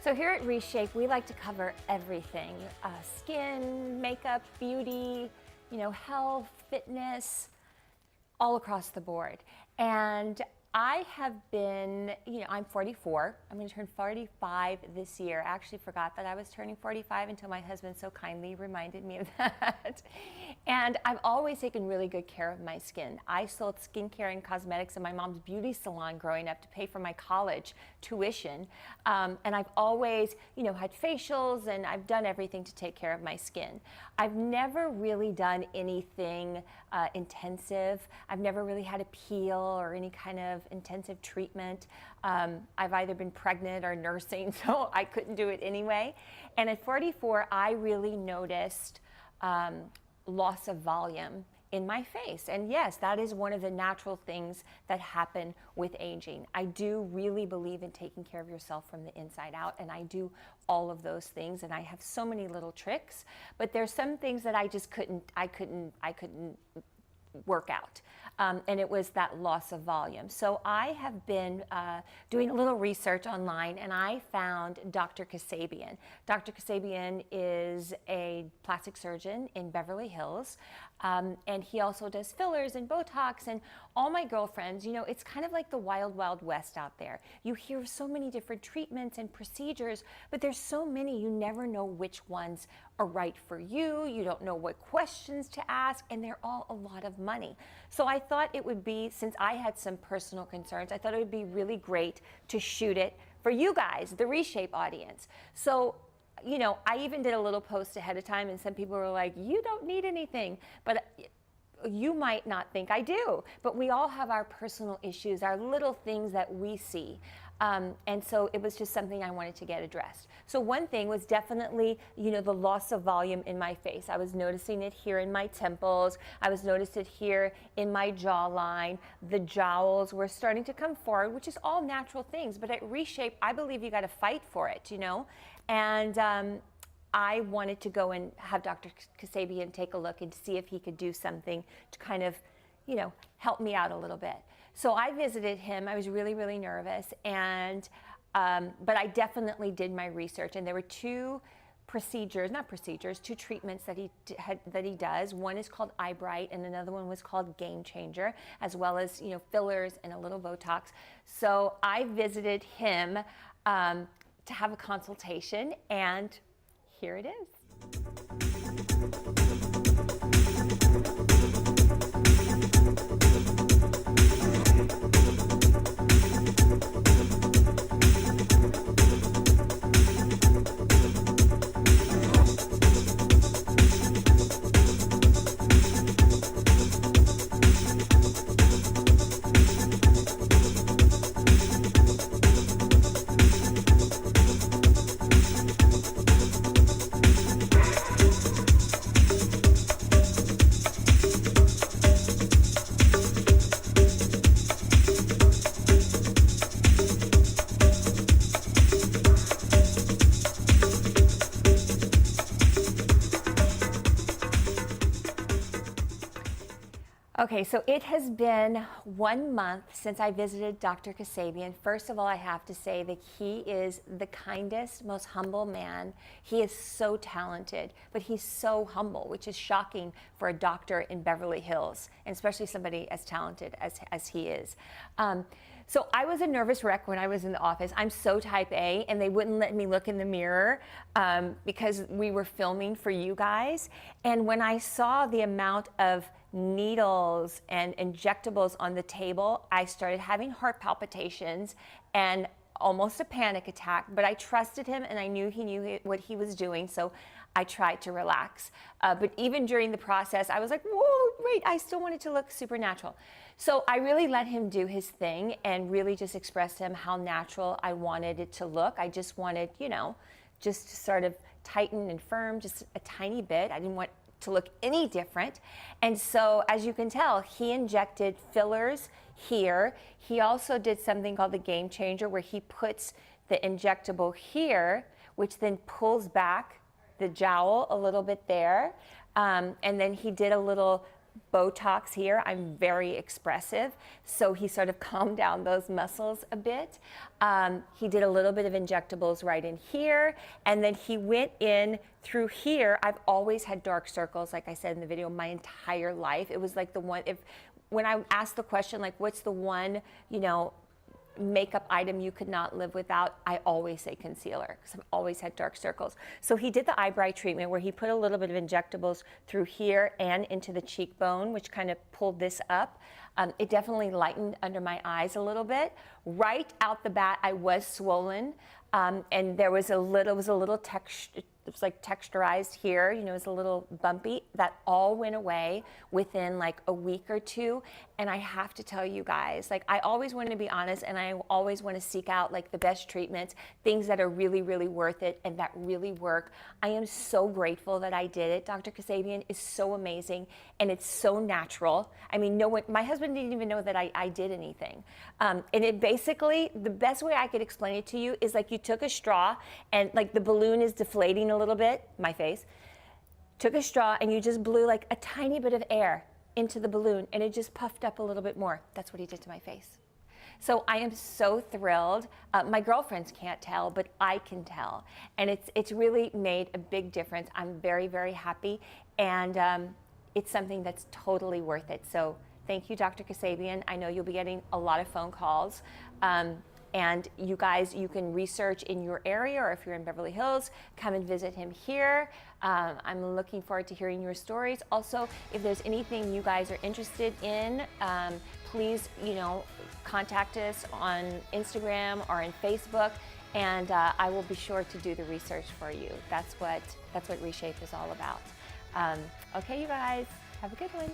So here at Reshape, we like to cover everything, skin, makeup, beauty, health, fitness, all across the board. And I have been, I'm 44. I'm going to turn 45 this year. I actually forgot that I was turning 45 until my husband so kindly reminded me of that. And I've always taken really good care of my skin. I sold skincare and cosmetics in my mom's beauty salon growing up to pay for my college tuition. And I've always, had facials, and I've done everything to take care of my skin. I've never really done anything intensive. I've never really had a peel or any kind of intensive treatment. I've either been pregnant or nursing, so I couldn't do it anyway. And at 44, I really noticed loss of volume in my face. And yes, that is one of the natural things that happen with aging. I do really believe in taking care of yourself from the inside out, and I do all of those things, and I have so many little tricks, but there's some things that I just couldn't work out. And it was that loss of volume. So I have been doing a little research online, and I found Dr. Kassabian. Dr. Kassabian is a plastic surgeon in Beverly Hills, and he also does fillers and Botox. And all my girlfriends, it's kind of like the wild, wild west out there. You hear so many different treatments and procedures, but there's so many, you never know which ones are right for you. You don't know what questions to ask, and they're all a lot of money. So I thought it would be, since I had some personal concerns, I thought it would be really great to shoot it for you guys, the Reshape audience. So, I even did a little post ahead of time, and some people were like, you don't need anything. But you might not think I do, but we all have our personal issues, our little things that we see. And so it was just something I wanted to get addressed. So one thing was definitely, the loss of volume in my face. I was noticing it here in my temples. I was noticing it here in my jawline. The jowls were starting to come forward, which is all natural things. But at Reshape, I believe you got to fight for it, And I wanted to go and have Dr. Kassabian take a look and see if he could do something to kind of, help me out a little bit. So I visited him. I was really, really nervous, and but I definitely did my research. And there were two treatments that he does. One is called Eye Bright, and another one was called Game Changer, as well as fillers and a little Botox. So I visited him to have a consultation, and here it is. Okay, so it has been 1 month since I visited Dr. Kassabian. First of all, I have to say that he is the kindest, most humble man. He is so talented, but he's so humble, which is shocking for a doctor in Beverly Hills, and especially somebody as talented as he is. So I was a nervous wreck when I was in the office. I'm so type A, and they wouldn't let me look in the mirror because we were filming for you guys. And when I saw the amount of needles and injectables on the table, I started having heart palpitations and almost a panic attack, but I trusted him, and I knew he knew what he was doing, so I tried to relax. But even during the process, I was like, whoa, wait, I still wanted to look supernatural. So I really let him do his thing and really just expressed to him how natural I wanted it to look. I just wanted, just to sort of tighten and firm just a tiny bit. I didn't want to look any different. And so, as you can tell, he injected fillers here. He also did something called the Game Changer, where he puts the injectable here, which then pulls back the jowl a little bit there. And then he did a little Botox here. I'm very expressive, so he sort of calmed down those muscles a bit. He did a little bit of injectables right in here, and then he went in through here. I've always had dark circles, like I said in the video, my entire life. It was like the one, when I asked the question, like, what's the one, makeup item you could not live without, I always say concealer, because I've always had dark circles. So he did the eyebrow treatment where he put a little bit of injectables through here and into the cheekbone, which kind of pulled this up. It definitely lightened under my eyes a little bit. Right out the bat, I was swollen, and there was a little texture. It was like texturized here, it was a little bumpy. That all went away within like a week or two. And I have to tell you guys, like, I always want to be honest, and I always want to seek out like the best treatments, things that are really, really worth it and that really work. I am so grateful that I did it. Dr. Kassabian is so amazing, and it's so natural. I mean, no one, my husband didn't even know that I did anything. And it basically, the best way I could explain it to you is like you took a straw and like the balloon is deflating a little bit, my face, took a straw and you just blew like a tiny bit of air into the balloon and it just puffed up a little bit more. That's what he did to my face. So I am so thrilled. My girlfriends can't tell, but I can tell. And it's really made a big difference. I'm very, very happy. And it's something that's totally worth it. So thank you, Dr. Kassabian. I know you'll be getting a lot of phone calls. And you guys, you can research in your area, or if you're in Beverly Hills, come and visit him here. I'm looking forward to hearing your stories. Also, if there's anything you guys are interested in, please, contact us on Instagram or on Facebook, and I will be sure to do the research for you. That's what Reshape is all about. Okay, you guys, have a good one.